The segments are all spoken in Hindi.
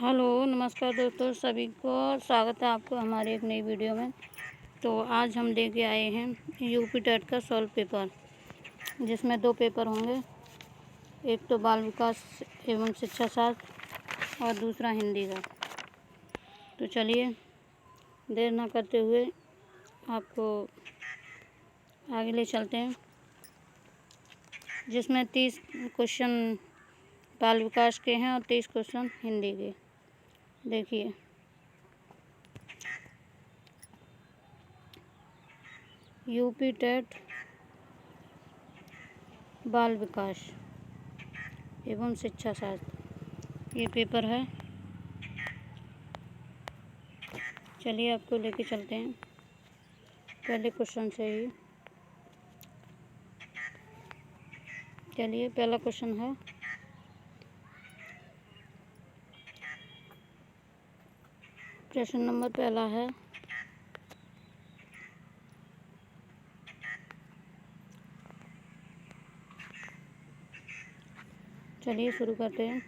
हेलो नमस्कार दोस्तों, सभी को स्वागत है आपको हमारे एक नई वीडियो में। तो आज हम लेके आए हैं यूपी टेट का सॉल्व पेपर, जिसमें दो पेपर होंगे। एक तो बाल विकास एवं शिक्षा शास्त्र और दूसरा हिंदी का। तो चलिए देर ना करते हुए आपको आगे ले चलते हैं, जिसमें 30 क्वेश्चन बाल विकास के हैं और 30 क्वेश्चन हिंदी के। देखिए, यूपी टेट बाल विकास एवं शिक्षा शास्त्र ये पेपर है। चलिए आपको लेके चलते हैं पहले क्वेश्चन से ही। चलिए, पहला क्वेश्चन है, प्रश्न नंबर पहला है, चलिए शुरू करते हैं।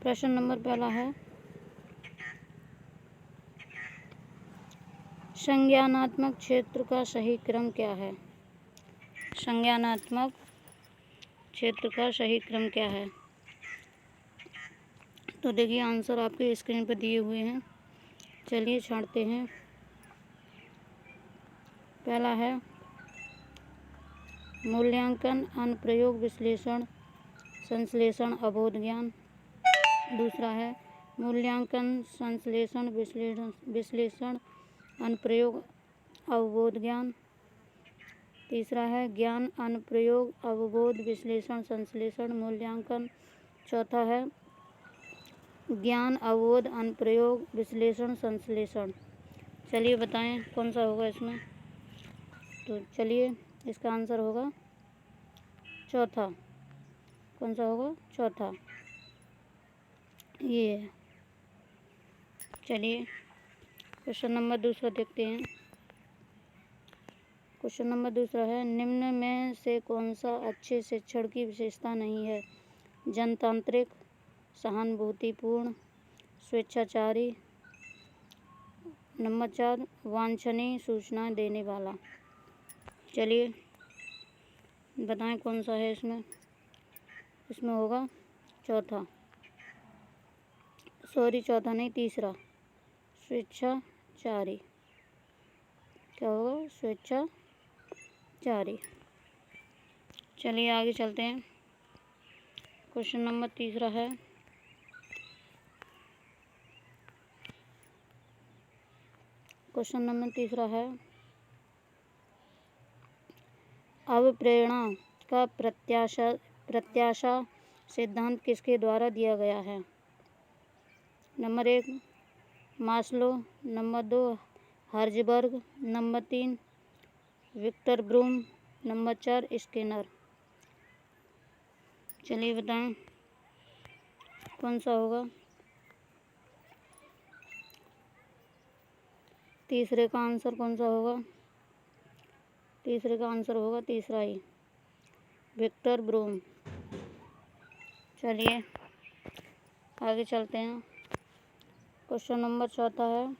प्रश्न नंबर पहला है, संज्ञानात्मक क्षेत्र का सही क्रम क्या है? संज्ञानात्मक क्षेत्र का सही क्रम क्या है? तो देखिए, आंसर आपके स्क्रीन पर दिए हुए हैं। चलिए छांटते हैं। पहला है मूल्यांकन, अनुप्रयोग, विश्लेषण, संश्लेषण, अबोध ज्ञान। दूसरा है मूल्यांकन, संश्लेषण, विश्लेषण, अनुप्रयोग, अवबोध ज्ञान। तीसरा है ज्ञान, अनुप्रयोग, अवबोध, विश्लेषण, संश्लेषण, मूल्यांकन। चौथा है ज्ञान, अवबोध, अनुप्रयोग, विश्लेषण, संश्लेषण। चलिए बताएं कौन सा होगा इसमें। तो चलिए, इसका आंसर होगा चौथा। कौन सा होगा? चौथा, ये है। चलिए क्वेश्चन नंबर दूसरा देखते हैं। क्वेश्चन नंबर दूसरा है, निम्न में से कौन सा अच्छे शिक्षण की विशेषता नहीं है? जनतांत्रिक, सहानुभूतिपूर्ण, स्वेच्छाचारी। नंबर 4, वांछनीय सूचनाएं देने वाला। चलिए बताएं कौन सा है इसमें। इसमें होगा चौथा, चौथा नहीं, तीसरा, स्वेच्छाचारी। क्या होगा? स्वेच्छाचारी। चलिए आगे चलते हैं। क्वेश्चन नंबर तीसरा है, अवप्रेरणा का प्रत्याशा सिद्धांत किसके द्वारा दिया गया है? Number 1 Maslow, number 2 Herzberg, number 3 Victor Vroom, number 4 Skinner. चलिए बताएं कौन सा होगा। तीसरे का आंसर कौन सा होगा? तीसरे का आंसर होगा तीसरा ही, विक्टर ब्रूम। चलिए आगे चलते हैं। क्वेश्चन नंबर चौथा है,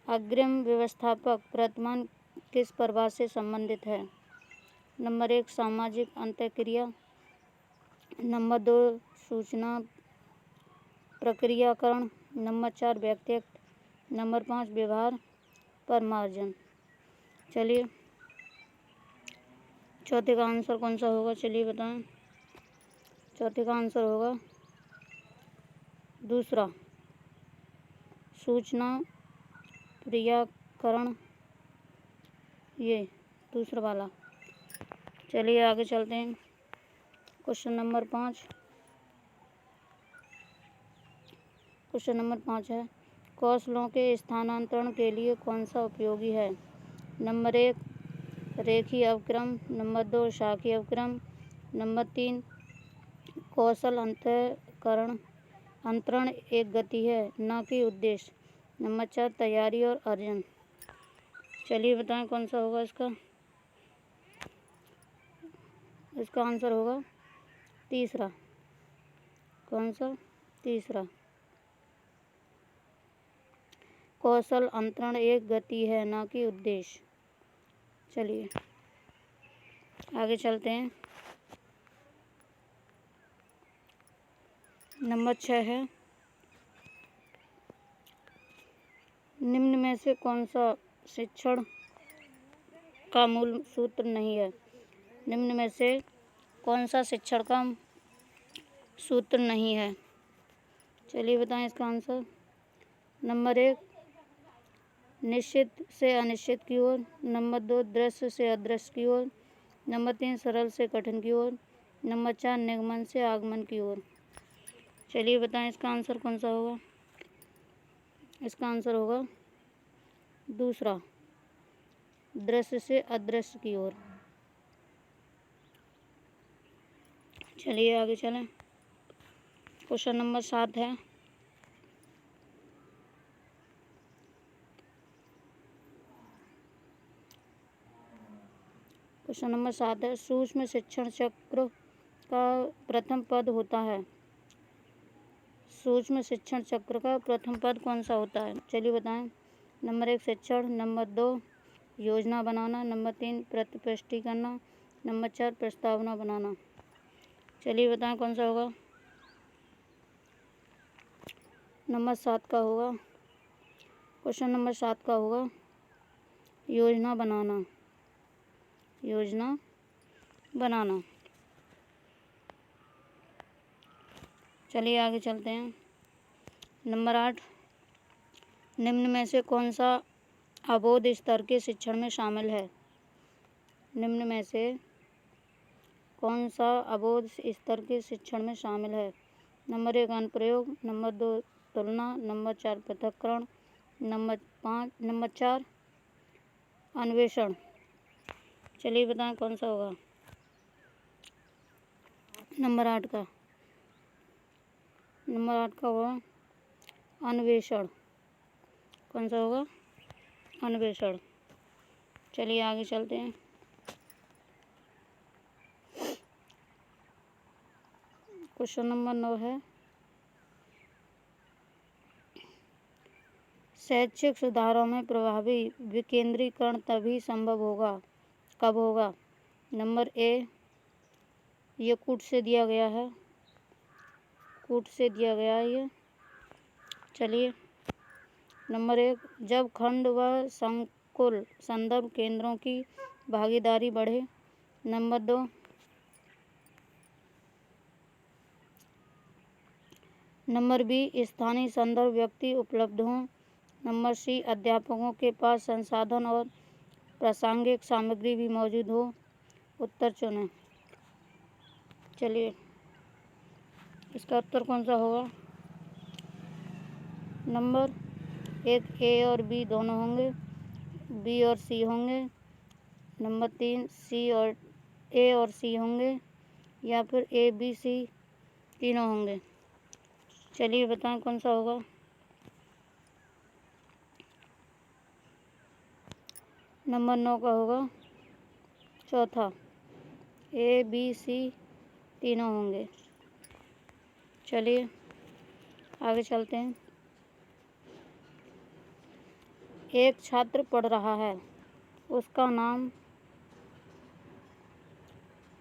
अग्रिम व्यवस्थापक प्रतिमान किस प्रभाव से संबंधित है? नंबर 1 सामाजिक अंतःक्रिया, नंबर 2 सूचना प्रक्रियाकरण, नंबर 4 व्यक्तिगत, नंबर 5 व्यवहार परमार्जन। चलिए चौथे का आंसर कौन सा होगा? चलिए बताएं। चौथे का आंसर होगा दूसरा, सूचना प्रक्रियाकरण, ये दूसरा वाला। चलिए आगे चलते हैं। क्वेश्चन नंबर 5 है, कौशलों के स्थानांतरण के लिए कौन सा उपयोगी है? नंबर 1 रेखीय अवक्रम, नंबर 2 शाखीय अवक्रम, नंबर 3 कौशल अंतरण एक गति है न कि उद्देश्य, नंबर 4 तैयारी और अर्जन। चलिए बताएं कौन सा होगा इसका। इसका आंसर होगा तीसरा। कौन सा? तीसरा, कौशल अंतरण एक गति है, ना कि उद्देश्य। चलिए आगे चलते हैं। नंबर 6 है, निम्न में से कौन सा शिक्षण का मूल सूत्र नहीं है। निम्न में से कौन सा शिक्षण का सूत्र नहीं है। चलिए बताएं इसका आंसर। नंबर 1, निश्चित से अनिश्चित की ओर। नंबर 2, दृश्य से अदृश्य की ओर। नंबर 3, सरल से कठिन की ओर। नंबर 4, निगमन से आगमन की ओर। चलिए बताएं इसका आंसर कौन सा होगा। इसका आंसर होगा दूसरा, दृश्य से अदृश्य की ओर। चलिए आगे चलें। क्वेश्चन नंबर 7 है, क्वेश्चन नंबर 7 है, सूक्ष्म शिक्षण चक्र का प्रथम पद होता है। सूक्ष्म शिक्षण चक्र का प्रथम पद कौन सा होता है। चलिए बताएं। नंबर 1, शिक्षण। नंबर 2, योजना बनाना। नंबर 3, प्रतिपुष्टि करना। नंबर 4, प्रस्तावना बनाना। चलिए बताएं कौन सा होगा। नंबर 7 का होगा, क्वेश्चन नंबर 7 का होगा योजना बनाना। योजना बनाना। चलिए आगे चलते हैं। नंबर 8, निम्न में से कौन सा अबोध स्तर के शिक्षण में शामिल है। निम्न में से कौन सा अबोध स्तर के शिक्षण में शामिल है। नंबर 1, अनुप्रयोग। नंबर 2, तुलना। नंबर 4, पृथक्करण। नंबर 4, अन्वेषण। चलिए बताएं कौन सा होगा। नंबर 8 का होगा अन्वेषण। कौन सा होगा। अन्वेषण। चलिए आगे चलते हैं। क्वेश्चन नंबर 9 है, शैक्षिक सुधारों में प्रभावी विकेंद्रीकरण तभी संभव होगा, कब होगा। नंबर ए, ये कूट से दिया गया है। ये। चलिए। नंबर 1, जब खंड व संकुल संदर्भ केंद्रों की भागीदारी बढ़े। नंबर 2, नंबर बी, स्थानीय संदर्भ व्यक्ति उपलब्ध हों। नंबर सी, अध्यापकों के पास संसाधन और प्रासंगिक सामग्री भी मौजूद हो। उत्तर चुनें। चलिए इसका उत्तर कौन सा होगा। नंबर 1, ए और बी दोनों होंगे। बी और सी होंगे। नंबर 3, ए और सी होंगे, या फिर ए बी सी तीनों होंगे। चलिए बताएं कौन सा होगा। नंबर 9 का होगा चौथा, ए बी सी तीनों होंगे। चलिए आगे चलते हैं। एक छात्र पढ़ रहा है, उसका नाम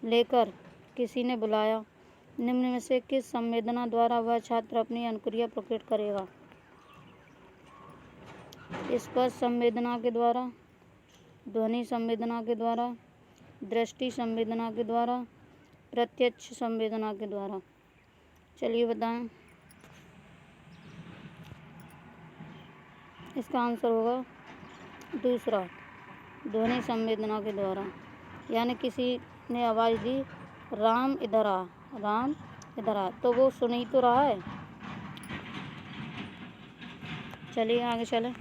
लेकर किसी ने बुलाया। निम्न में से किस संवेदना द्वारा वह छात्र अपनी अनुक्रिया प्रकट करेगा। स्पर्श संवेदना के द्वारा, ध्वनि संवेदना के द्वारा, दृष्टि संवेदना के द्वारा, प्रत्यक्ष संवेदना के द्वारा। चलिए बताएं। इसका आंसर होगा दूसरा, ध्वनि संवेदना के द्वारा। यानी किसी ने आवाज़ दी, राम इधर आ, राम इधर आ, तो वो सुन ही तो रहा है। चलिए आगे चलें।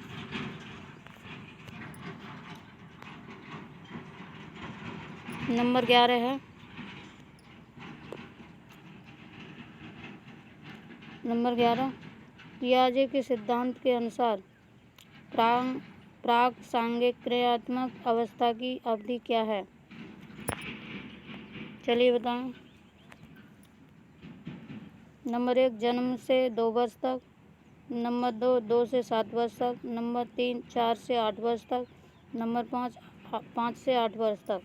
नंबर 11 है, नंबर 11, पियाजे के सिद्धांत के अनुसार प्राक सांख्यिकीयात्मक अवस्था की अवधि क्या है। चलिए बताएं। नंबर 1, जन्म से 2 वर्ष तक। नंबर 2 2 से 7 वर्ष तक, नंबर 3 4 से 8 वर्ष तक, नंबर 5 5 से 8 वर्ष तक।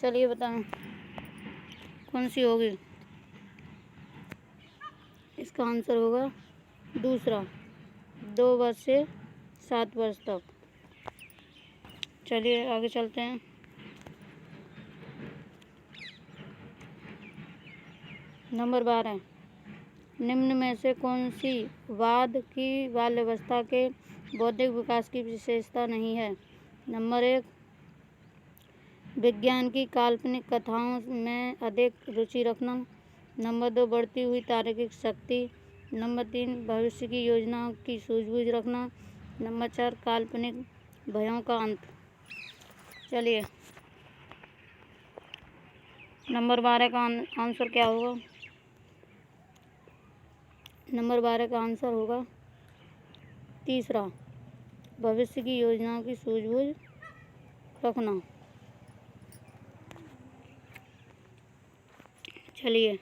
चलिए बताएं कौन सी होगी। इसका आंसर होगा दूसरा, 2 वर्ष से 7 वर्ष तक। चलिए आगे चलते हैं। नंबर 12, निम्न में से कौन सी बाद की बाल्यावस्था के बौद्धिक विकास की विशेषता नहीं है। नंबर 1, विज्ञान की काल्पनिक कथाओं में अधिक रुचि रखना। नंबर 2, बढ़ती हुई तार्किक शक्ति। नंबर 3, भविष्य की योजनाओं की सूझबूझ रखना। नंबर 4, काल्पनिक भयों का अंत। चलिए नंबर 12 का आंसर क्या होगा। नंबर 12 का आंसर होगा तीसरा, भविष्य की योजनाओं की सूझबूझ रखना। चलिए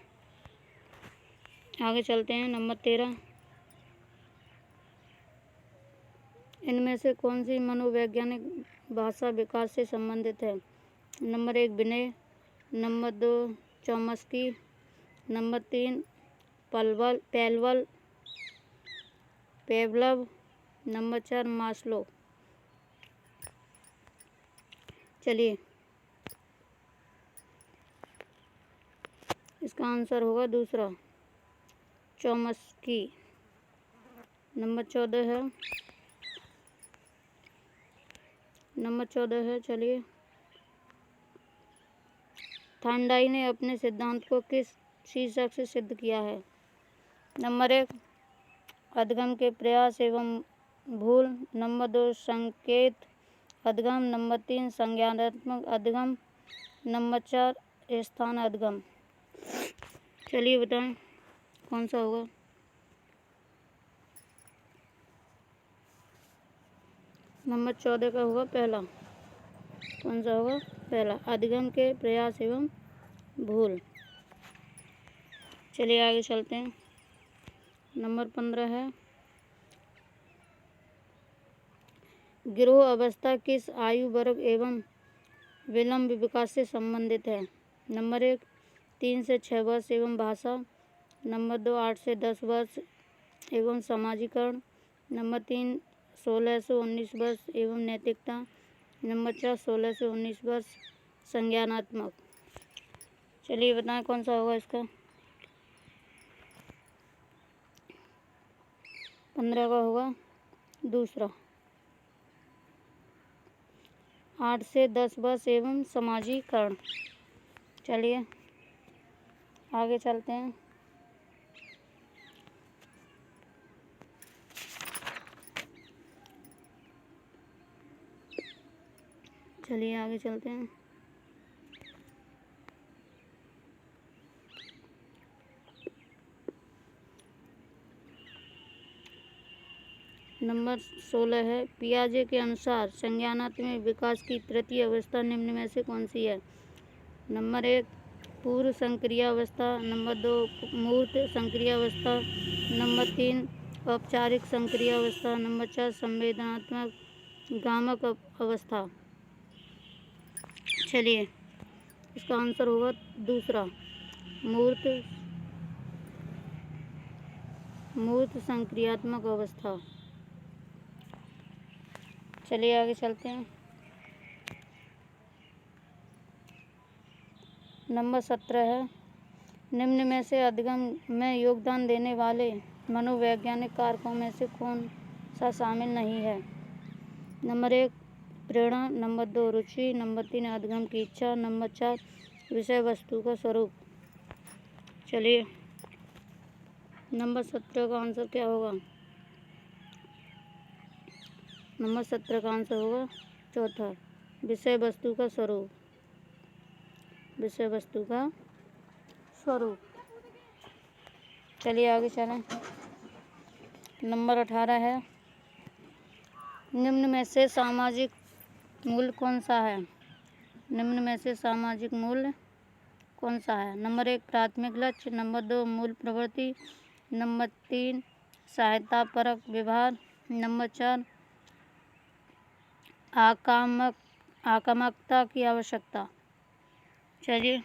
आगे चलते हैं। नंबर 13, इनमें से कौन सी मनोवैज्ञानिक भाषा विकास से संबंधित है। Number 1, Vinay. Number 2, Chomsky. Number 3, Pavlov. Number 4, Maslow. चलिए इसका आंसर होगा दूसरा, चॉम्स्की। नंबर 14 है। चलिए, थांडाई ने अपने सिद्धांत को किस शीर्षक से सिद्ध किया है। नंबर 1, अधगम के प्रयास एवं भूल। नंबर 2, संकेत अधगम। नंबर 3, संज्ञानात्मक अधगम। नंबर 4, स्थान अधगम। चलिए बताएं कौन सा होगा। नंबर 14 का होगा पहला। कौन सा होगा पहला, अधगम के प्रयास एवं भूल। चलिए आगे चलते हैं। नंबर 15 है, गिरोह अवस्था किस आयु वर्ग एवं विलंब विकास से संबंधित है। नंबर 1, 3 से 6 वर्ष एवं भाषा। नंबर 2, 8 से 10 वर्ष एवं समाजीकरण। नंबर 3, 16 से 19 वर्ष एवं नैतिकता। नंबर 4, 16 से 19 वर्ष संज्ञानात्मक। चलिए बताएं कौन सा होगा इसका। 15 का होगा दूसरा, 8 से 10 वर्ष एवं समाजीकरण। चलिए आगे चलते हैं। चलिए आगे चलते हैं। नंबर 16 है, पियाजे के अनुसार संज्ञानात्मक विकास की तृतीय अवस्था निम्न में से कौन सी है। नंबर 1, पूर्व संक्रियावस्था। नंबर 2, मूर्त संक्रियावस्था। नंबर 3, औपचारिक संक्रियावस्था। नंबर 4, संवेदनात्मक गामक अवस्था। चलिए इसका आंसर होगा दूसरा, मूर्त संक्रियात्मक अवस्था। चलिए आगे चलते हैं। नंबर 17 है, निम्न में से अधगम में योगदान देने वाले मनोवैज्ञानिक कारकों में से कौन सा शामिल नहीं है। नंबर 1, प्रेरणा। नंबर 2, रुचि। नंबर 3, अधगम की इच्छा। नंबर 4, विषय वस्तु का स्वरूप। चलिए नंबर 17 का आंसर क्या होगा। नंबर 17 का आंसर होगा चौथा, विषय वस्तु का स्वरूप। विषय वस्तु का स्वरूप। चलिए आगे चलें। नंबर 18 है, निम्न में से सामाजिक मूल्य कौन सा है। निम्न में से सामाजिक मूल्य कौन सा है। नंबर 1, प्राथमिक लक्ष्य। नंबर 2, मूल प्रवृत्ति। नंबर 3, सहायता परक व्यवहार। नंबर 4 आक्रामकता की आवश्यकता। चलिए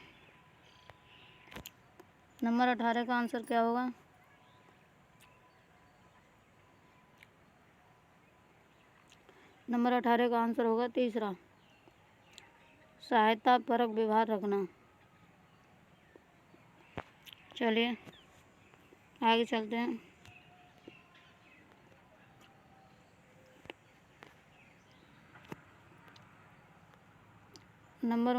नंबर 18 का आंसर क्या होगा? नंबर 18 का आंसर होगा तीसरा, सहायता परक व्यवहार रखना। चलिए आगे चलते हैं। नंबर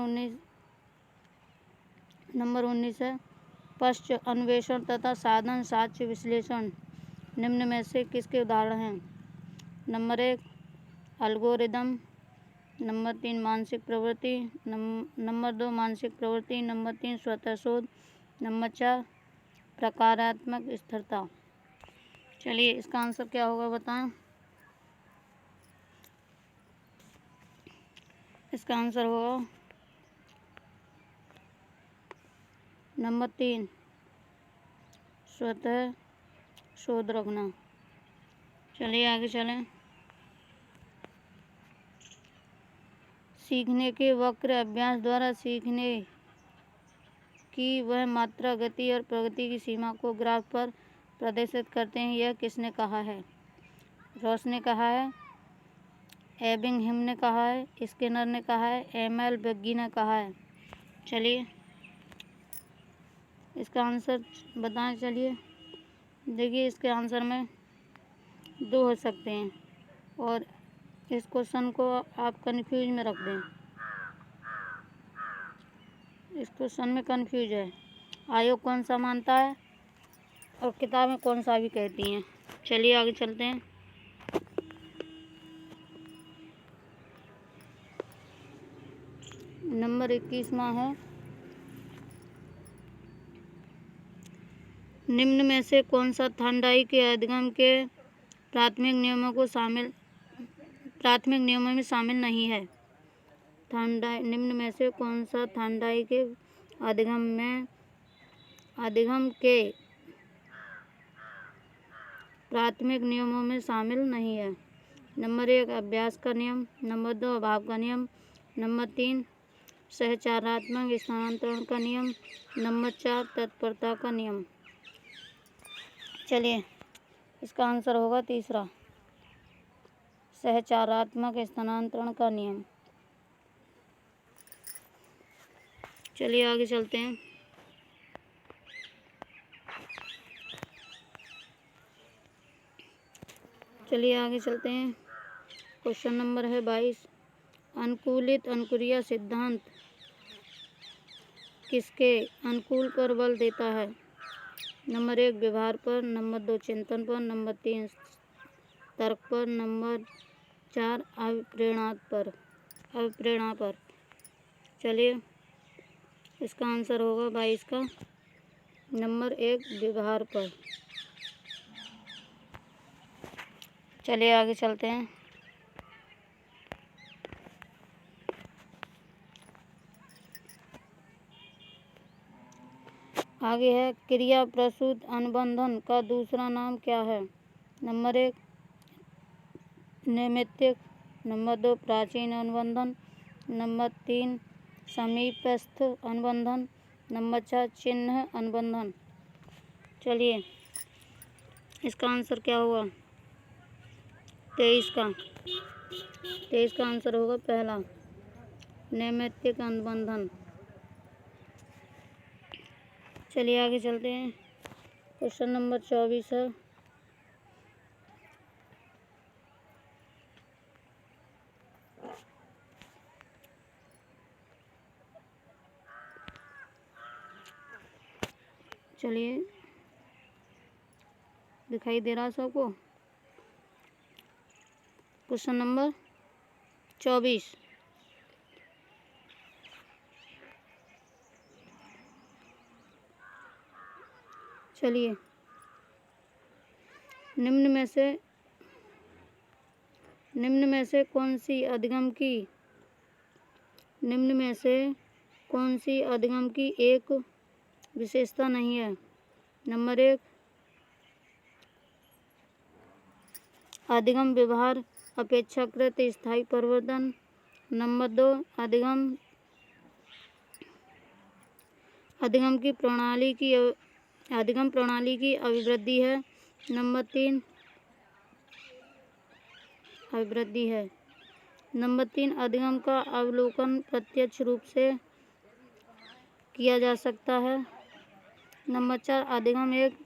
19 है पश्च अन्वेषण तथा साधन साक्ष्य विश्लेषण निम्न में से किसके उदाहरण हैं? Number 1 algorithm. नंबर 3 मानसिक प्रवृत्ति। नंबर 2 मानसिक प्रवृत्ति। नंबर 3 स्वतः शोध। नंबर 4 प्रकारात्मक स्थिरता। चलिए इसका आंसर क्या होगा बताएं। इसका आंसर होगा नंबर 3 स्वतः शोध रखना। चलिए आगे चलें। सीखने के वक्र अभ्यास द्वारा सीखने की वह मात्रा, गति और प्रगति की सीमा को ग्राफ पर प्रदर्शित करते हैं। यह किसने कहा है? रॉस ने कहा है, एबिंगहम ने कहा है, स्किनर ने कहा है, एमएल बेग्गी ने कहा है। चलिए इसका आंसर बताएं। चलिए देखिए इसके आंसर में 2 हो सकते हैं और इस क्वेश्चन को आप कंफ्यूज में रख दें। इस क्वेश्चन में कंफ्यूज है, आयोग कौन सा मानता है और किताबें कौन सा भी कहती हैं। चलिए आगे चलते हैं। नंबर 21वां है निम्न में से कौन सा थांडाई के अधिगम के प्राथमिक नियमों में शामिल नहीं है? निम्न में से कौन सा थांडाई के अधिगम के प्राथमिक नियमों में शामिल नहीं है? नंबर 1 अभ्यास का नियम। नंबर 2 अभाव का नियम। नंबर 3 सहचारात्मक स्थानांतरण का नियम। नंबर 4 तत्परता का नियम। चलिए इसका आंसर होगा तीसरा, सहचारात्मक स्थानांतरण का नियम। चलिए आगे चलते हैं। क्वेश्चन नंबर है 22। अनुकूलित अनुक्रिया सिद्धांत किसके अनुकूल पर बल देता है? नंबर 1 व्यवहार पर। नंबर 2 चिंतन पर। नंबर 3 तर्क पर। नंबर 4 अभिप्रेरणा पर। चलिए इसका आंसर होगा 22 का नंबर 1 व्यवहार पर। चलिए आगे चलते हैं। आगे है क्रिया प्रसूत अनुबंधन का दूसरा नाम क्या है? नंबर 1 नैमित्तिक। नंबर 2 प्राचीन अनुबंधन। नंबर 3 समीपस्थ अनुबंधन। नंबर 4 चिन्ह अनुबंधन। चलिए इसका आंसर क्या होगा? 23 का आंसर होगा पहला, नैमित्तिक अनुबंधन। चलिए आगे चलते हैं। क्वेश्चन नंबर 24 है चलिए दिखाई दे रहा है सबको? Question number 24। चलिए निम्न में से कौन सी अधिगम की एक विशेषता नहीं है? नंबर 1 अधिगम व्यवहार अपेक्षाकृत स्थायी परिवर्तन। नंबर 2 अधिगम प्रणाली की अभिवृद्धि है। नंबर 3 अभिवृद्धि है। नंबर 3 अधिगम का अवलोकन प्रत्यक्ष रूप से किया जा सकता है। नंबर 4 अधिगम एक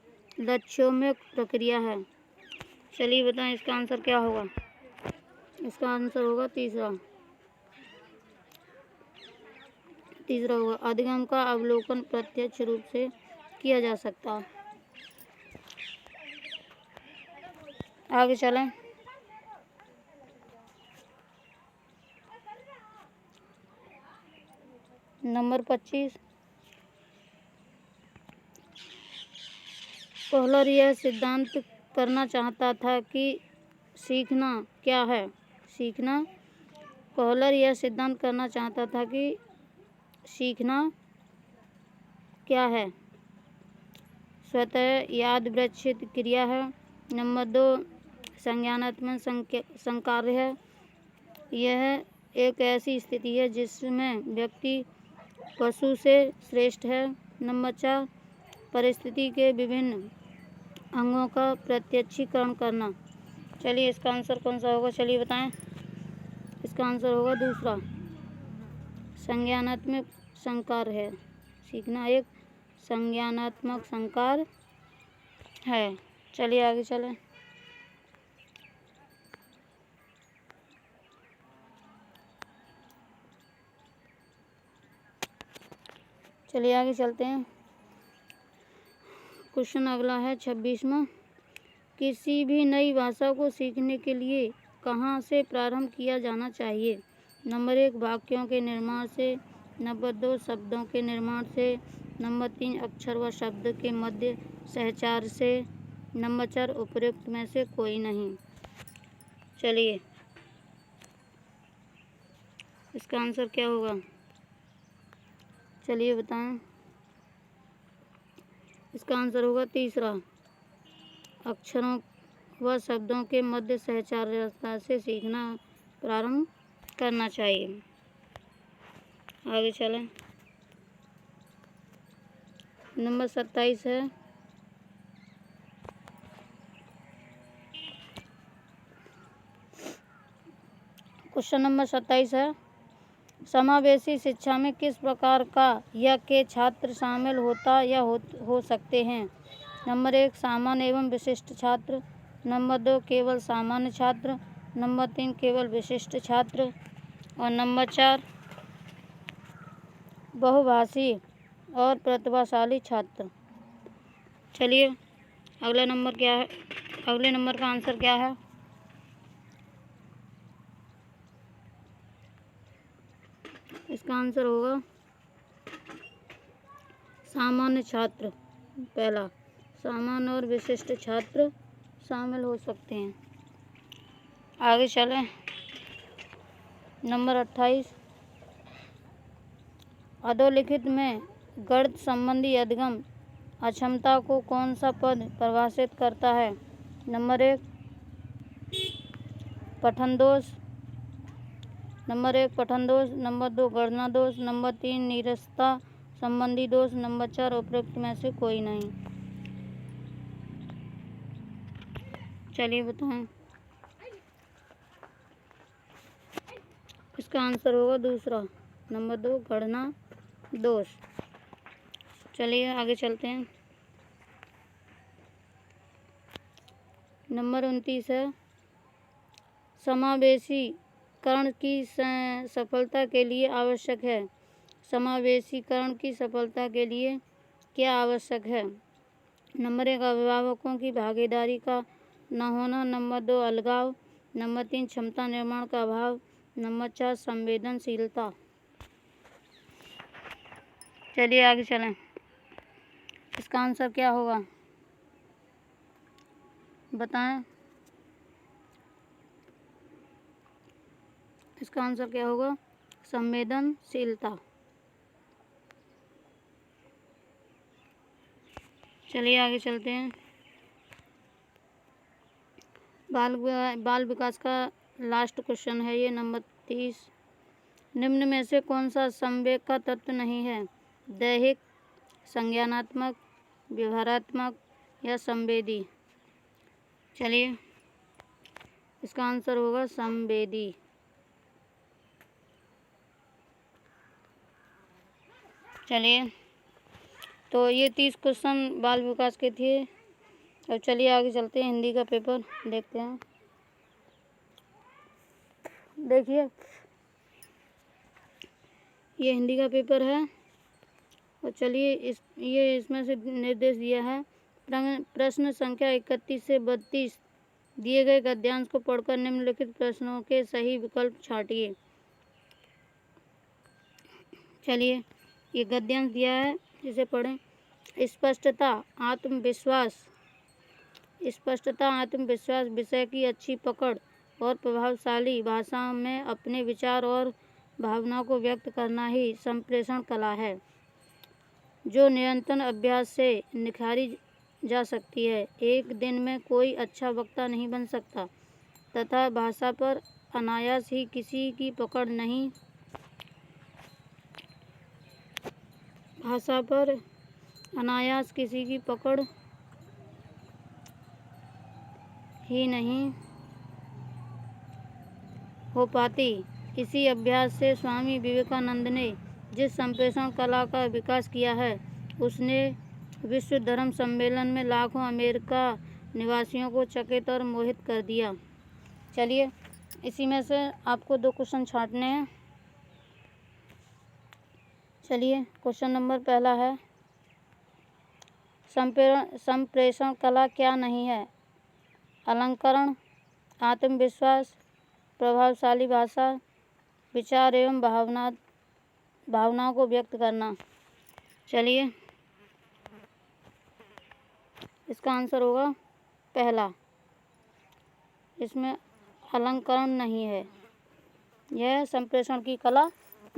लक्ष्योन्मुख प्रक्रिया है। चलिए बताएं इसका आंसर क्या होगा। इसका आंसर होगा तीसरा होगा अधिगम का अवलोकन प्रत्यक्ष रूप से किया जा सकता है। आगे चलें। नंबर 25 कोहलर यह सिद्धांत करना चाहता था कि सीखना क्या है। कोहलर यह सिद्धांत करना चाहता था कि सीखना क्या है। स्वतः याद वृक्षित क्रिया है। नंबर 2 संज्ञानात्मक संकार्य है। यह एक ऐसी स्थिति है जिसमें व्यक्ति पशु से श्रेष्ठ है। नंबर 4 परिस्थिति के विभिन्न अंगों का प्रत्यक्षीकरण करना। चलिए इसका आंसर कौन सा होगा, चलिए बताएं। इसका आंसर होगा दूसरा संज्ञानात्मक संकार है। सीखना एक संज्ञानात्मक संकार है। चलिए आगे चलें। चलिए आगे चलते हैं। क्वेश्चन अगला है 26वां। किसी भी नई भाषा को सीखने के लिए कहाँ से प्रारंभ किया जाना चाहिए। नंबर 1 वाक्यों के निर्माण से। नंबर 2 शब्दों के निर्माण से। नंबर 3 अक्षर व शब्द के मध्य सहचार से। नंबर 4 उपयुक्त में से कोई नहीं। चलिए इसका आंसर क्या होगा, चलिए बताएं। इसका आंसर होगा तीसरा अक्षरों व शब्दों के मध्य सहचार व्यवस्था से सीखना प्रारंभ करना चाहिए। आगे चलें। नंबर 27 है क्वेश्चन नंबर 27 है समावेशी शिक्षा में किस प्रकार का या के छात्र शामिल होता या हो सकते हैं। नंबर 1 सामान्य एवं विशिष्ट छात्र। नंबर 2 केवल सामान्य छात्र। नंबर 3 केवल विशिष्ट छात्र और नंबर 4 बहुभाषी और प्रतिभाशाली छात्र। चलिए अगला नंबर क्या है, अगले नंबर का आंसर क्या है। इसका आंसर होगा सामान्य छात्र। पहला सामान्य और विशिष्ट छात्र शामिल हो सकते हैं। आगे चलें। नंबर 28 अधोलिखित में गणित संबंधी अधिगम अक्षमता को कौन सा पद परिभाषित करता है। नंबर 1 पठन दोष। नंबर 1 पठन दोष। नंबर 2 गणना दोष। नंबर 3 नीरसता संबंधी दोष। नंबर 4 उपरोक्त में से कोई नहीं। चलिए बताएं। इसका आंसर होगा दूसरा नंबर 2 गणना दोष। चलिए आगे चलते हैं। नंबर 29 है समावेशीकरण की सफलता के लिए आवश्यक है। समावेशीकरण की सफलता के लिए क्या आवश्यक है। नंबर 1 अभिभावकों की भागीदारी का न होना। नंबर 2 अलगाव। नंबर 3 क्षमता निर्माण का अभाव। नंबर 4 संवेदनशीलता। चलिए आगे चलें। इसका आंसर क्या होगा बताएं। इसका आंसर क्या होगा संवेदनशीलता। चलिए आगे चलते हैं। बाल विकास का लास्ट क्वेश्चन है ये, नंबर 30। निम्न में से कौन सा संवेग का तत्व नहीं है? दैहिक, संज्ञानात्मक, व्यवहारात्मक या संवेदी? चलिए, इसका आंसर होगा संवेदी। चलिए, तो ये 30 क्वेश्चन बाल विकास के थे। अब चलिए आगे चलते हैं, हिंदी का पेपर देखते हैं। देखिए, ये हिंदी का पेपर है और चलिए इसमें से निर्देश दिया है। प्रश्न संख्या 31 से 32 दिए गए गद्यांश को पढ़कर निम्नलिखित प्रश्नों के सही विकल्प छांटिए। चलिए, ये गद्यांश दिया है, इसे पढ़ें। स्पष्टता, आत्मविश्वास, विषय की अच्छी पकड़ और प्रभावशाली भाषा में अपने विचार और भावनाओं को व्यक्त करना ही संप्रेषण कला है, जो निरंतर अभ्यास से निखारी जा सकती है। एक दिन में कोई अच्छा वक्ता नहीं बन सकता तथा भाषा पर अनायास ही किसी की पकड़ नहीं हो पाती। इसी अभ्यास से स्वामी विवेकानंद ने जिस संप्रेषण कला का विकास किया है, उसने विश्व धर्म सम्मेलन में लाखों अमेरिका निवासियों को चकित और मोहित कर दिया। चलिए, इसी में से आपको 2 क्वेश्चन छांटने हैं। चलिए, क्वेश्चन नंबर पहला है, संप्रेषण कला क्या नहीं है? अलंकरण, आत्मविश्वास, प्रभावशाली भाषा, विचार एवं भावनाओं को व्यक्त करना। चलिए, इसका आंसर होगा पहला। इसमें अलंकरण नहीं है, यह संप्रेषण की कला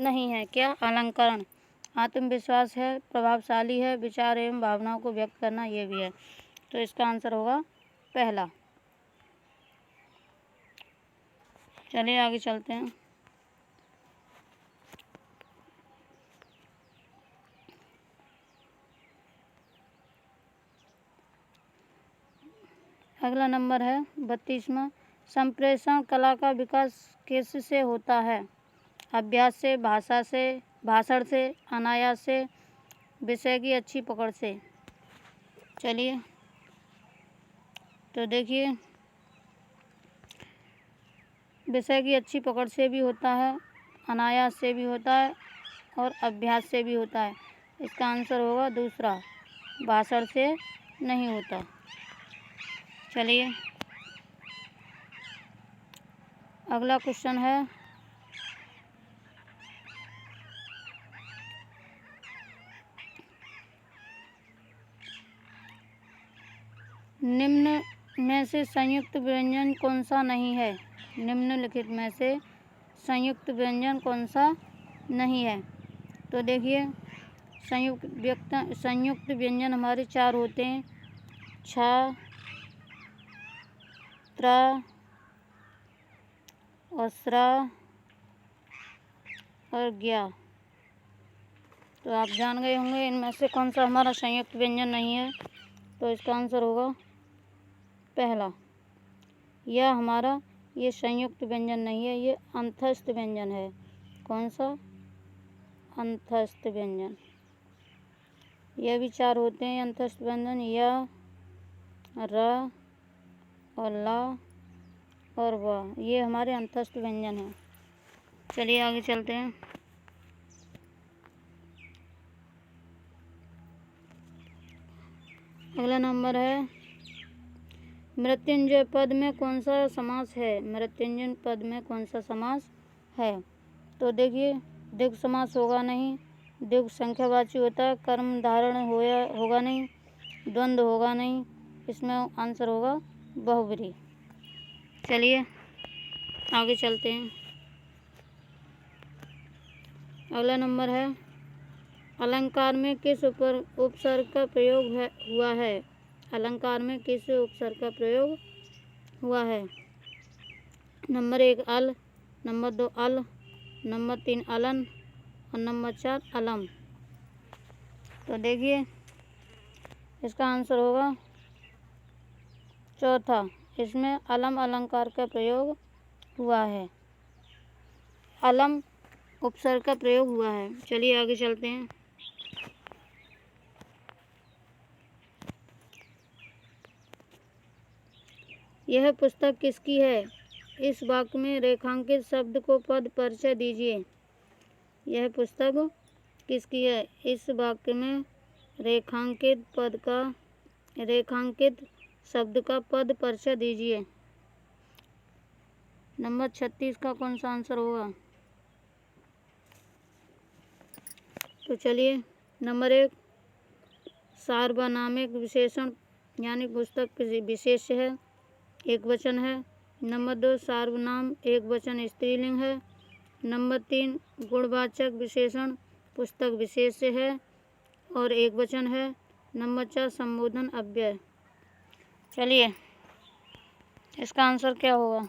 नहीं है। क्या? अलंकरण। आत्मविश्वास है, प्रभावशाली है, विचार एवं भावनाओं को व्यक्त करना ये भी है। तो इसका आंसर होगा पहला। चलिए आगे चलते हैं। अगला नंबर है 32वां। संप्रेषण कला का विकास किससे होता है? अभ्यास से, भाषा से, भाषण से, अनायास से, विषय की अच्छी पकड़ से। चलिए, तो देखिए, विषय की अच्छी पकड़ से भी होता है, अनायास से भी होता है और अभ्यास से भी होता है। इसका आंसर होगा दूसरा, भाषण से नहीं होता। चलिए, अगला क्वेश्चन है निम्न में से संयुक्त व्यंजन कौन सा नहीं है? निम्नलिखित में से संयुक्त व्यंजन कौन सा नहीं है? तो देखिए, संयुक्त व्यंजन हमारे 4 होते हैं, छ, त्र और स्र और ज्ञ। तो आप जान गए होंगे इनमें से कौन सा हमारा संयुक्त व्यंजन नहीं है। तो इसका आंसर होगा पहला। यह हमारा ये संयुक्त व्यंजन नहीं है, ये अंतस्थ व्यंजन है। कौन सा? अंतस्थ व्यंजन। यह भी 4 होते हैं अंतस्थ व्यंजन, य, र और ला और व। ये हमारे अंतस्थ व्यंजन हैं। चलिए आगे चलते हैं। अगला नंबर है, मृत्युंजय पद में कौन सा समास है? मृत्युंजय पद में कौन सा समास है? तो देखिए, द्विगु समास होगा नहीं, द्विगु संख्यावाची होता है, कर्म धारण होगा नहीं, द्वंद्व होगा नहीं। इसमें आंसर होगा बहुब्रीहि। चलिए आगे चलते हैं। अगला नंबर है, अलंकार में किस उपसर्ग का प्रयोग हुआ है? अलंकार में किस उपसर्ग का प्रयोग हुआ है। नंबर 1 अल, नंबर 2 अल, नंबर 3 अलन और नंबर 4 अलम। तो देखिए इसका आंसर होगा चौथा, इसमें अलम अलंकार का प्रयोग हुआ है। अलम उपसर्ग का प्रयोग हुआ है। चलिए आगे चलते हैं। यह पुस्तक किसकी है? इस वाक्य में रेखांकित शब्द को पद परिचय दीजिए। यह पुस्तक किसकी है? इस वाक्य में रेखांकित शब्द का पद परिचय दीजिए। नंबर 36 का कौन सा आंसर होगा? तो चलिए, नंबर 1 सार्वनामिक विशेषण यानी पुस्तक विशेष है, एक वचन है। नंबर 2 सार्वनाम एक वचन स्त्रीलिंग है। नंबर 3 गुणवाचक विशेषण पुस्तक विशेष है और एक वचन है। नंबर 4 संबोधन अव्यय। चलिए इसका आंसर क्या होगा?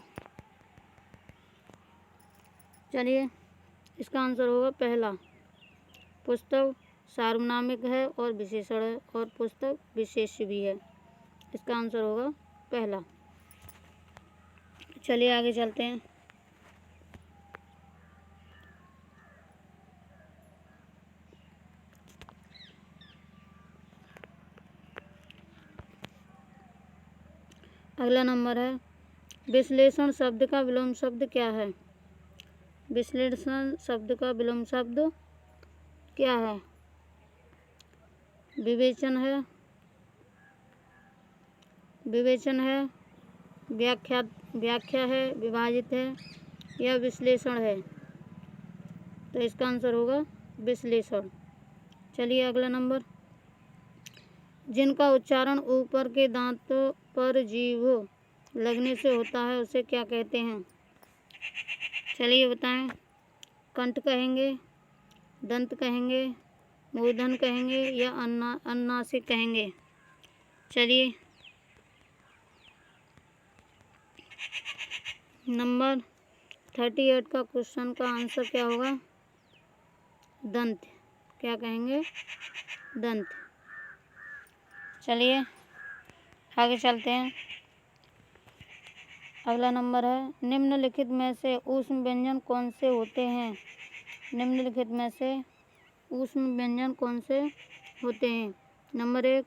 चलिए इसका आंसर होगा पहला, पुस्तक सार्वनामिक है और विशेषण है और पुस्तक विशेष भी है। इसका आंसर होगा पहला। चलिए आगे चलते हैं। अगला नंबर है विश्लेषण शब्द का विलोम शब्द क्या है? विश्लेषण शब्द का विलोम शब्द क्या है? विवेचन है, व्याख्या है, विभाजित है या विश्लेषण है? तो इसका आंसर होगा विश्लेषण। चलिए अगला नंबर, जिनका उच्चारण ऊपर के दांतों पर जीभ लगने से होता है उसे क्या कहते हैं? चलिए बताएं। कंठ कहेंगे, दंत कहेंगे, मूर्धन कहेंगे या अनुनासिक कहेंगे? चलिए नंबर 38 का क्वेश्चन का आंसर क्या होगा? दंत। क्या कहेंगे? दंत। चलिए आगे चलते हैं। अगला नंबर है निम्नलिखित में से ऊष्म व्यंजन कौन से होते हैं? निम्नलिखित में से ऊष्म व्यंजन कौन से होते हैं? नंबर 1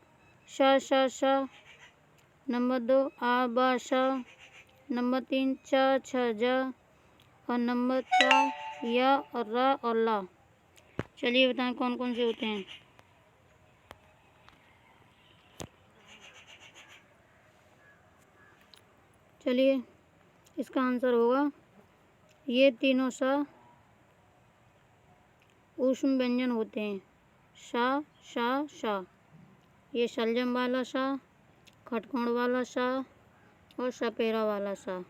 श श श, नंबर 2 आ बा श, नंबर 3 च छ ज और नंबर 4 या और रा और ला। चलिए बताएं कौन कौन से होते हैं? चलिए इसका आंसर होगा ये तीनों सा ऊष्म व्यंजन होते हैं। शा शा शा, ये शलजम वाला शा, खटकोण वाला शा और सपेरा वाला शा,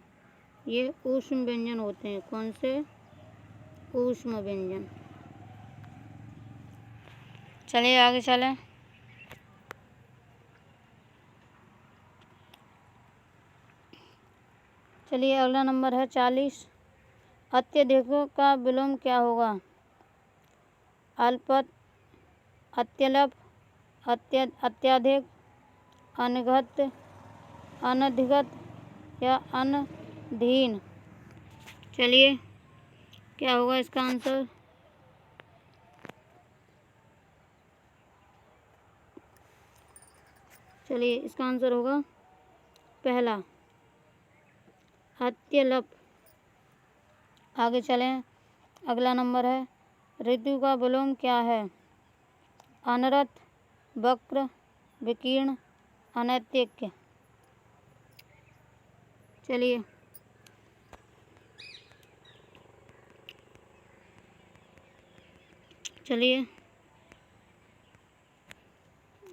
ये ऊष्म व्यंजन होते हैं। कौन से? ऊष्म व्यंजन। चलिए आगे चलें। चलिए अगला नंबर है 40, अत्यधिक का विलोम क्या होगा? अल्पत, अत्यल्प, अत्याधिक, अनघत, अनधिगत या अनधीन? चलिए क्या होगा इसका आंसर? चलिए इसका आंसर होगा पहला, अत्यल्प। आगे चलें। अगला नंबर है ऋतु का विलोम क्या है? अनरत, वक्र, विकीर्ण, अनैतिक। चलिए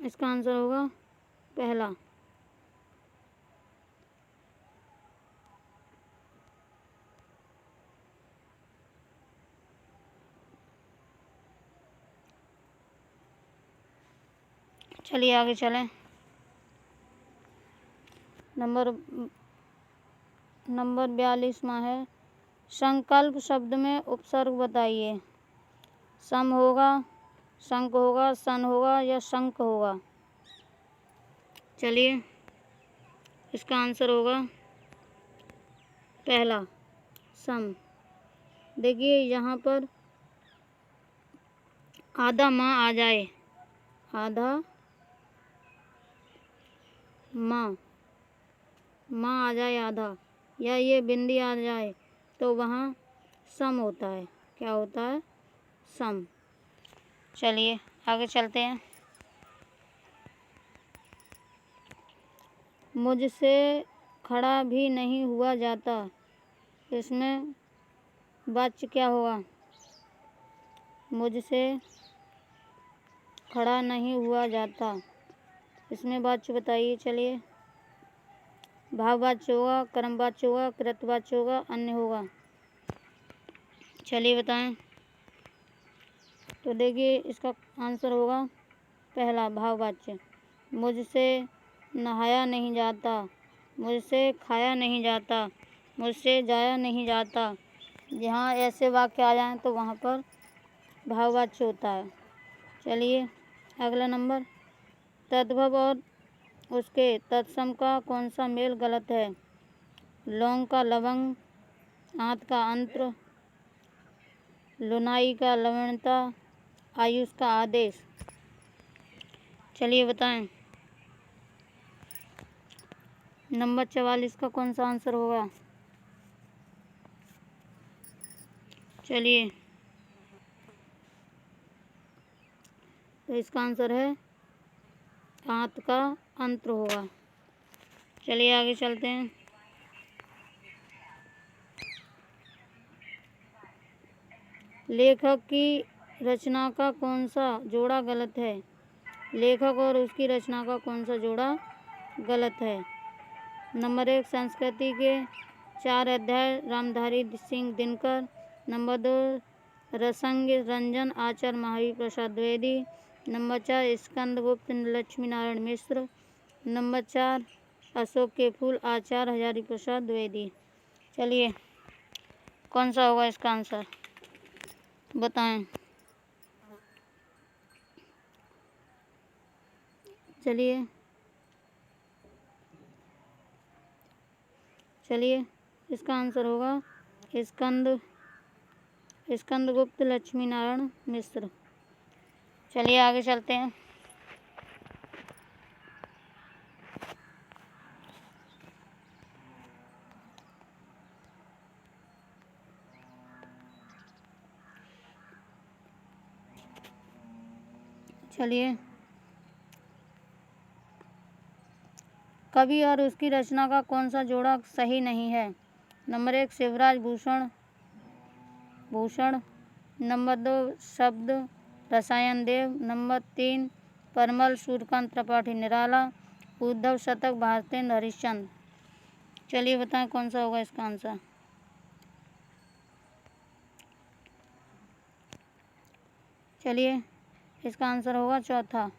इसका आंसर होगा पहला। चलिए आगे चलें। नंबर नंबर 42वां है, संकल्प शब्द में उपसर्ग बताइए। सम होगा, शंख होगा, सन होगा या शंख होगा। चलिए इसका आंसर होगा पहला सम। देखिए यहाँ पर आधा माँ आ जाए, आधा माँ आ जाए आधा, या ये बिंदी आ जाए तो वहाँ सम होता है। क्या होता है? सम। चलिए आगे चलते हैं। मुझसे खड़ा भी नहीं हुआ जाता, इसमें वाच्य क्या होगा? मुझसे खड़ा नहीं हुआ जाता, इसमें वाच्य बताइए। चलिए, भाववाच्य होगा, कर्मवाच्य होगा, कृतवाच्य होगा, अन्य होगा। चलिए बताएं। तो देखिए इसका आंसर होगा पहला भाववाच्य। मुझसे नहाया नहीं जाता, मुझसे खाया नहीं जाता, मुझसे जाया नहीं जाता। जहाँ ऐसे वाक्य आ जाएं तो वहाँ पर भाववाच्य होता है। चलिए अगला नंबर, तद्भव और उसके तत्सम का कौन सा मेल गलत है? लौंग का लवंग, आंत का अंत्र, लुनाई का लवणता, आयुष का आदेश। चलिए बताएं। नंबर 44 का कौन सा आंसर होगा? चलिए तो इसका आंसर है आंत का अंत्र होगा। चलिए आगे चलते हैं। लेखक की रचना का कौन सा जोड़ा गलत है? लेखक और उसकी रचना का कौन सा जोड़ा गलत है? नंबर 1, संस्कृति के 4 अध्याय रामधारी सिंह दिनकर। नंबर 2, रसंग रंजन आचार्य महावीर प्रसाद द्विवेदी। नंबर 4, स्कंदगुप्त लक्ष्मी नारायण मिश्र। नंबर 4, अशोक के फूल आचार्य हजारी प्रसाद द्विवेदी। चलिए कौन सा होगा इसका आंसर बताएं। चलिए इसका आंसर होगा स्कंदगुप्त लक्ष्मी नारायण मिश्र। चलिए आगे चलते हैं। चलिए, कवि और उसकी रचना का कौन सा जोड़ा सही नहीं है? नंबर 1, शिवराज भूषण। नंबर 2, शब्द रसायन देव। नंबर 3, परमल सूर्यकांत त्रिपाठी निराला। उद्धव शतक भारतेंद्र हरिश्चंद्र। चलिए बताएं कौन सा होगा इसका आंसर। चलिए इसका आंसर होगा चौथा।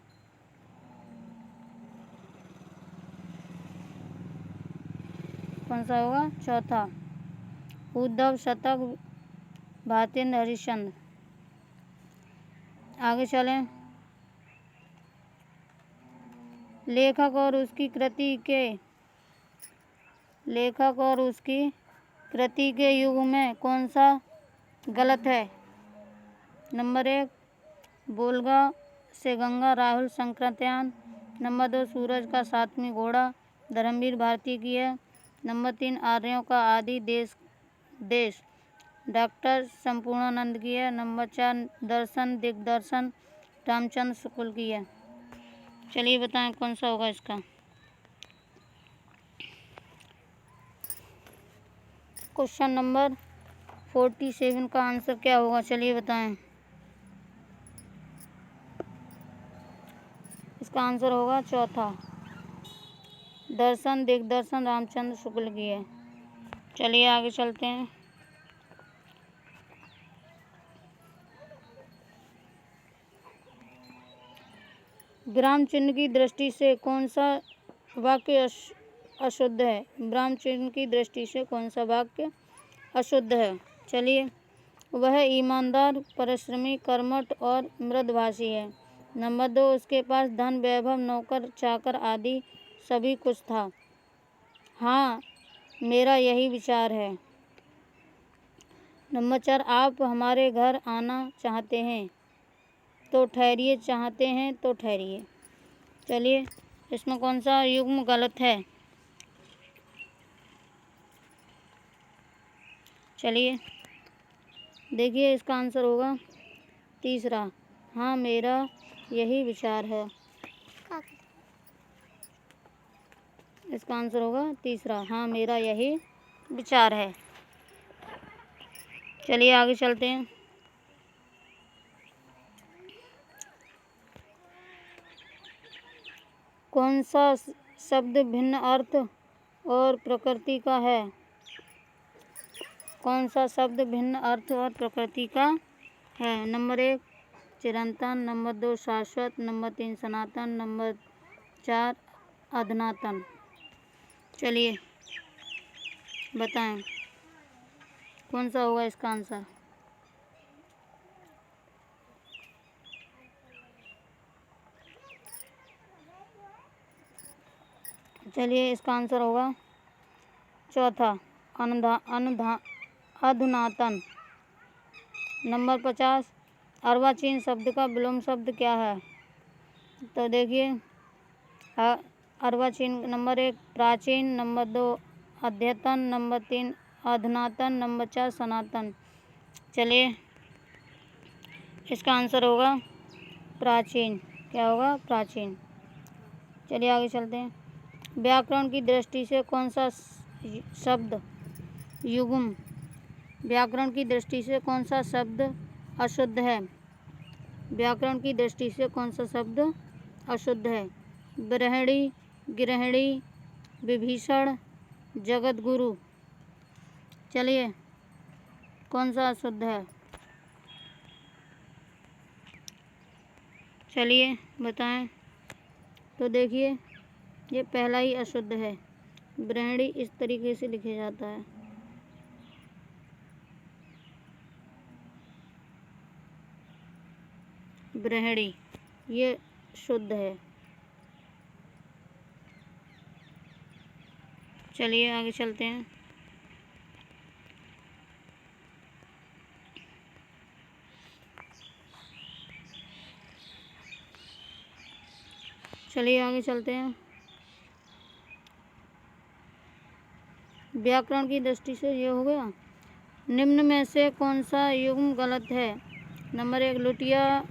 कौन सा होगा? चौथा, उद्धव शतक भारतेंद्र हरिश्चंद्र। आगे चलें। लेखक और उसकी कृति के युग में कौन सा गलत है? नंबर 1, बोलगा से गंगा राहुल संक्रत्यान। नंबर 2, सूरज का 7वीं घोड़ा धर्मवीर भारती की है। नंबर 3, आर्यों का आदि देश डॉक्टर संपूर्णानंद की है। नंबर 4, दर्शन दिग्दर्शन रामचंद्र शुक्ल की है। चलिए बताएं कौन सा होगा इसका। क्वेश्चन नंबर 47 का आंसर क्या होगा? चलिए बताएं। इसका आंसर होगा चौथा, दर्शन दिग्दर्शन रामचंद्र शुक्ल की है। चलिए आगे चलते हैं। विराम चिन्ह की दृष्टि से कौन सा वाक्य अशुद्ध है? ब्रह्म चिन्ह की दृष्टि से कौन सा वाक्य अशुद्ध है? चलिए, वह ईमानदार, परिश्रमी, कर्मठ और मृदभाषी है। नंबर 2, उसके पास धन, वैभव, नौकर चाकर आदि सभी कुछ था। हाँ, मेरा यही विचार है। नंबर 4, आप हमारे घर आना चाहते हैं तो ठहरिए, चाहते हैं तो ठहरिए। चलिए, इसमें कौन सा युग्म गलत है? चलिए देखिए, इसका आंसर होगा तीसरा। हाँ, मेरा यही विचार है। इसका आंसर होगा तीसरा। हाँ, मेरा यही विचार है। चलिए आगे चलते हैं। कौन सा शब्द भिन्न अर्थ और प्रकृति का है? कौन सा शब्द भिन्न अर्थ और प्रकृति का है? नंबर 1, चिरंतन। नंबर 2, शाश्वत। नंबर 3, सनातन। नंबर 4, अधुनातन। चलिए बताएं कौन सा होगा इसका आंसर। चलिए, इसका आंसर होगा चौथा, अधुनातन। नंबर 50, अर्वाचीन शब्द का विलोम शब्द क्या है? तो देखिए, अर्वाचीन नंबर 1, प्राचीन। नंबर 2, अद्यतन। नंबर 3, अधुनातन। नंबर 4, सनातन। चलिए, इसका आंसर होगा प्राचीन। क्या होगा? प्राचीन। चलिए आगे चलते हैं। व्याकरण की दृष्टि से कौन सा शब्द युग्म व्याकरण की दृष्टि से कौन सा शब्द अशुद्ध है? व्याकरण की दृष्टि से कौन सा शब्द अशुद्ध है? ब्रह्मणी, गृहिणी, विभीषण, जगतगुरु। चलिए, कौन सा अशुद्ध है? चलिए बताएं। तो देखिए, ये पहला ही अशुद्ध है। ब्रह्मणी इस तरीके से लिखा जाता है। ब्रह्मणी, ये शुद्ध है। चलिए आगे चलते हैं। चलिए आगे चलते हैं। व्याकरण की दृष्टि से ये हो गया। निम्न में से कौन सा युग्म गलत है? नंबर 1, लुटिया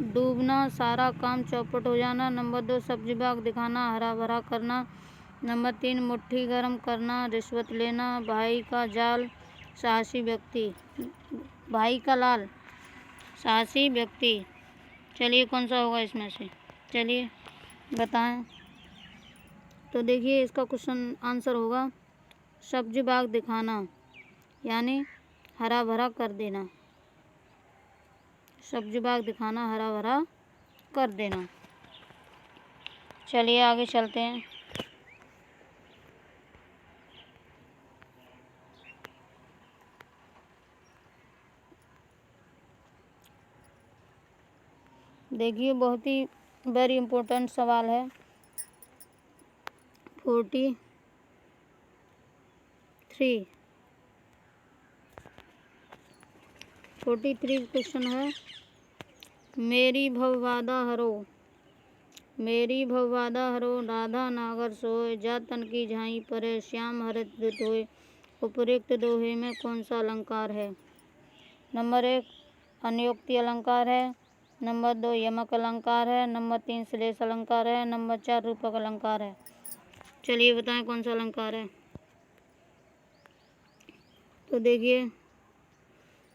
डूबना, सारा काम चौपट हो जाना। नंबर 2, सब्जी बाग दिखाना, हरा भरा करना। नंबर 3, मुट्ठी गर्म करना, रिश्वत लेना। भाई का जाल, साहसी व्यक्ति। भाई का लाल, साहसी व्यक्ति। चलिए, कौन सा होगा इसमें से? चलिए बताएं। तो देखिए, इसका क्वेश्चन आंसर होगा सब्जी बाग दिखाना, यानी हरा भरा कर देना। सब्जी बाग दिखाना, हरा भरा कर देना। चलिए आगे चलते हैं। देखिए, बहुत ही वेरी इम्पोर्टेंट सवाल है। 43 क्वेश्चन है। मेरी भवबाधा हरो, मेरी भवबाधा हरो, राधा नागर सोए, जा तन की झाई परे, श्याम हरित धृत होए। उपरोक्त दोहे में कौन सा अलंकार है? नंबर 1, अनियोक्ति अलंकार है। नंबर 2, यमक अलंकार है। नंबर 3, श्लेष अलंकार है। नंबर 4, रूपक अलंकार है। चलिए बताएं कौन सा अलंकार है। तो देखिए,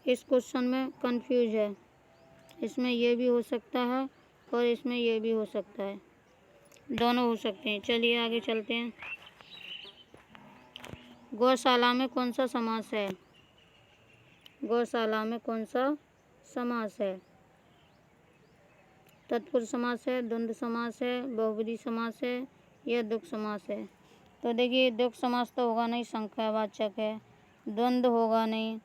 इस क्वेश्चन में कंफ्यूज है। इसमें ये भी हो सकता है और इसमें ये भी हो सकता है, दोनों हो सकते हैं। चलिए आगे चलते हैं। गौशाला में कौन सा समास है? गौशाला में कौन सा समास है? तत्पुरुष समास है, द्वंद्व समास है, बहुब्रीहि समास है या द्विगु समास है? तो देखिए द्वंद्व समास तो होगा नहीं, संख्यावाचक है, द्वंद्व होगा नहीं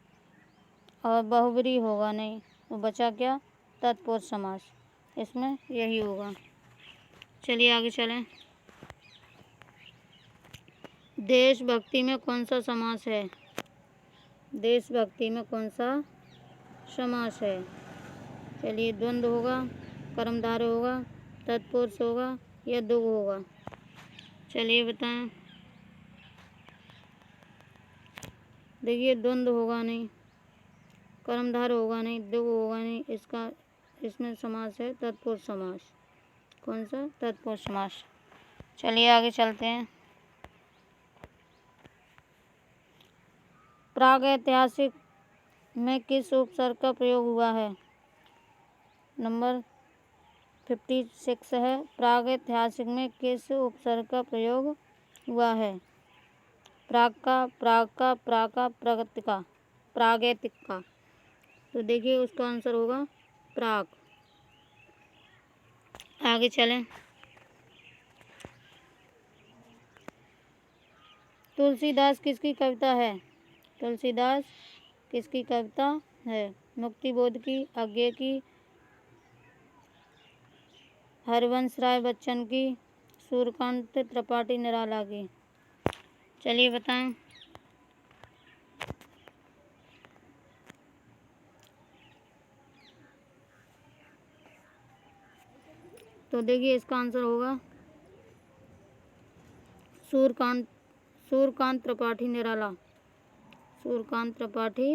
और बहुब्रीहि होगा नहीं, तो बचा क्या? तत्पुरुष समास। इसमें यही होगा। चलिए आगे चलें। देशभक्ति में कौन सा समास है? देशभक्ति में कौन सा समास है? चलिए द्वंद्व होगा, कर्मधारय होगा, तत्पुरुष होगा या द्विगु होगा? चलिए बताएं। देखिए द्वंद्व होगा नहीं, कर्मधारय होगा नहीं, द्विगु होगा नहीं, इसमें समास है तत्पुरुष समास। कौन सा? तत्पुरुष समास। चलिए आगे चलते हैं। प्रागैतिहासिक में किस उपसर्ग का प्रयोग हुआ है? नंबर 56 है। प्रागैतिहासिक में किस उपसर्ग का प्रयोग हुआ है? प्राग का, प्रागैतिक का। प्रागैतिक का। तो देखिए उसका आंसर होगा प्राग। आगे चलें। तुलसीदास किसकी कविता है? तुलसीदास किसकी कविता है? मुक्तिबोध की, अज्ञे की, हरवंश राय बच्चन की, सूर्यकांत त्रिपाठी निराला की? चलिए बताएं। तो देखिए इसका आंसर होगा सूर्यकांत त्रिपाठी निराला। सूर्यकांत त्रिपाठी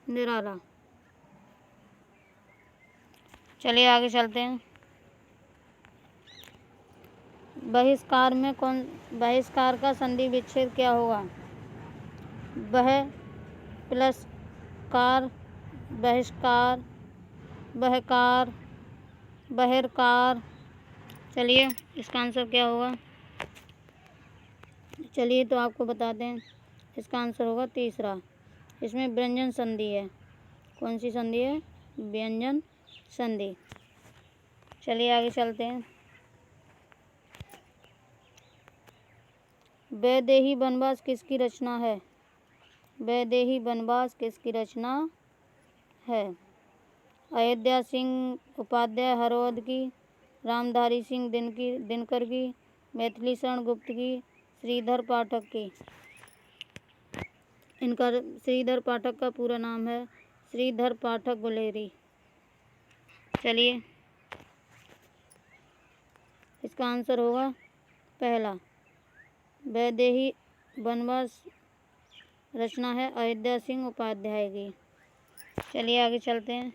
निराला। चलिए आगे चलते हैं। बहिष्कार का संधि विच्छेद क्या होगा? बह प्लस कार, बहिष्कार, बहकार, बहिर्कार। चलिए इसका आंसर क्या होगा? चलिए तो आपको बताते हैं। इसका आंसर होगा तीसरा। इसमें व्यंजन संधि है। कौन सी संधि है? व्यंजन संधि। चलिए आगे चलते हैं। वैदेही वनवास किसकी रचना है? वैदेही वनवास किसकी रचना है? अयोध्या सिंह उपाध्याय हरौद की, रामधारी सिंह दिनकर की, मैथिली शरण गुप्त की, श्रीधर पाठक की? इनका श्रीधर पाठक का पूरा नाम है श्रीधर पाठक गुलेरी। चलिए इसका आंसर होगा पहला। वैदेही वनवास रचना है अयोध्या सिंह उपाध्याय की। चलिए आगे चलते हैं।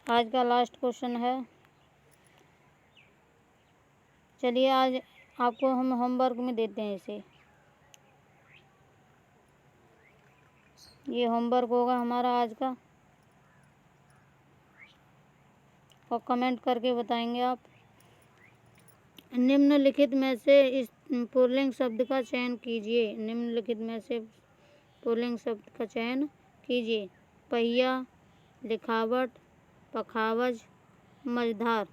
आज का लास्ट क्वेश्चन है। चलिए आज आपको हम होमवर्क में देते हैं इसे। ये होमवर्क होगा हमारा आज का, और कमेंट करके बताएंगे आप। निम्नलिखित में से इस पुल्लिंग शब्द का चयन कीजिए। निम्नलिखित में से पुल्लिंग शब्द का चयन कीजिए। पहिया, लिखावट, पखावज, मझधार।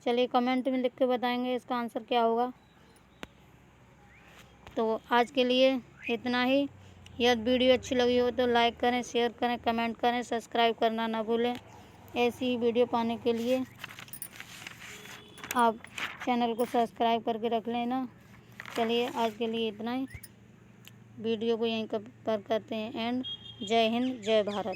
चलिए कमेंट में लिख के बताएंगे इसका आंसर क्या होगा। तो आज के लिए इतना ही। यदि वीडियो अच्छी लगी हो तो लाइक करें, शेयर करें, कमेंट करें, सब्सक्राइब करना ना भूलें। ऐसी ही वीडियो पाने के लिए आप चैनल को सब्सक्राइब करके रख लेना। चलिए आज के लिए इतना ही। वीडियो को यहीं पर करते हैं एंड। जय हिंद, जय भारत।